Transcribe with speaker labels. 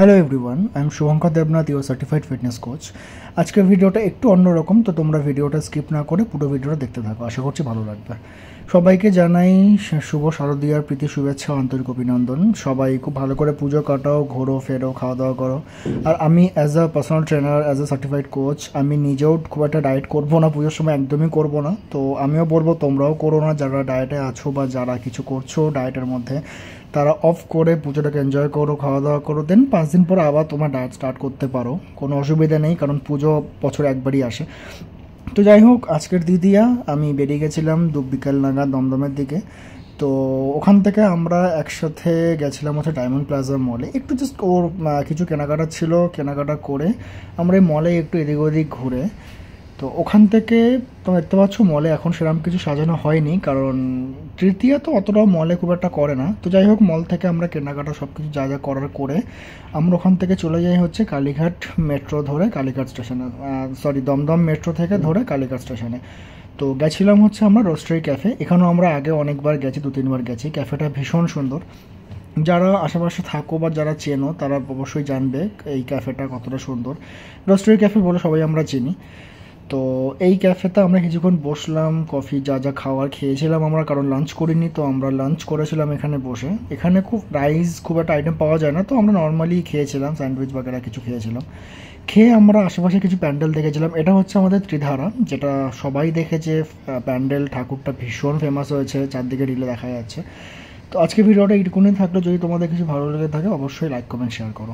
Speaker 1: Hello everyone, I am Shubhankar Debnath, your certified fitness coach. আজকের ভিডিওটা একটু অন্যরকম, তো তোমরা ভিডিওটা স্কিপ না করে পুরো ভিডিওটা দেখতে থাকো, আশা করছি ভালো লাগবে। সবাইকে জানাই শুভ শারদীয়ার প্রীতি শুভেচ্ছা, আন্তরিক অভিনন্দন। সবাই খুব ভালো করে পুজো কাটাও, ঘোরো ফেরো, খাওয়া দাওয়া করো। আর আমি as a personal trainer, as a certified coach, আমি নিজেও খুব একটা ডায়েট করবো না, পুজোর সময় একদমই করবো না। তো আমিও বলবো তোমরাও করো না, যারা ডায়েটে আছো বা যারা কিছু করছো ডায়েটের মধ্যে, তারা অফ করে পুজোটাকে এনজয় করো, খাওয়া দাওয়া করো, দেন 5 দিন পর আবার তোমার ডায়েট স্টার্ট করতে পারো, কোনো অসুবিধা নেই, কারণ পুজো বছরে একবারই আসে। তো যাই হোক, আজকের দিদিয়া আমি বেরিয়ে গেছিলাম বিকাল নাগাদ দমদমের দিকে। তো ওখান থেকে আমরা একসাথে গেছিলাম হচ্ছে ডায়মন্ড প্লাজা মলে, একটু জাস্ট ওর কিছু কেনাকাটা ছিল, কেনাকাটা করে আমরা এই মলে একটু এদিক ওদিক ঘুরে। তো ওখান থেকে তো দেখতে পাচ্ছ মলে এখন সেরকম কিছু সাজানো হয়নি, কারণ তৃতীয়া তো অতটাও মলে খুব একটা করে না। তো যাই হোক, মল থেকে আমরা কেনাকাটা সব কিছু যা যা করার করে আমরা ওখান থেকে চলে যাই হচ্ছে কালীঘাট মেট্রো ধরে কালীঘাট স্টেশনে, দমদম মেট্রো থেকে ধরে কালীঘাট স্টেশনে। তো গেছিলাম হচ্ছে আমরা রোস্টারি ক্যাফে। এখানেও আমরা আগে অনেকবার গেছি, 2-3 বার গেছি। ক্যাফেটা ভীষণ সুন্দর। যারা আশেপাশে থাকো বা যারা চেনো তারা অবশ্যই জানবে এই ক্যাফেটা কতটা সুন্দর। রোস্টারি ক্যাফে বলে সবাই আমরা চিনি। তো এই ক্যাফেতে আমরা কিছুক্ষণ বসলাম, কফি যা যা খাওয়ার খেয়েছিলাম আমরা, কারণ লাঞ্চ করিনি, তো আমরা লাঞ্চ করেছিলাম এখানে বসে। এখানে খুব একটা আইটেম পাওয়া যায় না, তো আমরা নর্মালি খেয়েছিলাম, স্যান্ডউইচ বাগেরা কিছু খেয়েছিলাম। খেয়ে আমরা আশেপাশে কিছু প্যান্ডেল দেখেছিলাম। এটা হচ্ছে আমাদের ত্রিধারা, যেটা সবাই দেখেছে। প্যান্ডেল ঠাকুরটা ভীষণ ফেমাস হয়েছে, চারদিকে রিলে দেখা যাচ্ছে। তো আজকে ভিডিওটা এইটুকুনি থাকলো। যদি তোমাদের কিছু ভালো লেগে থাকে অবশ্যই লাইক কমেন্ট শেয়ার করো।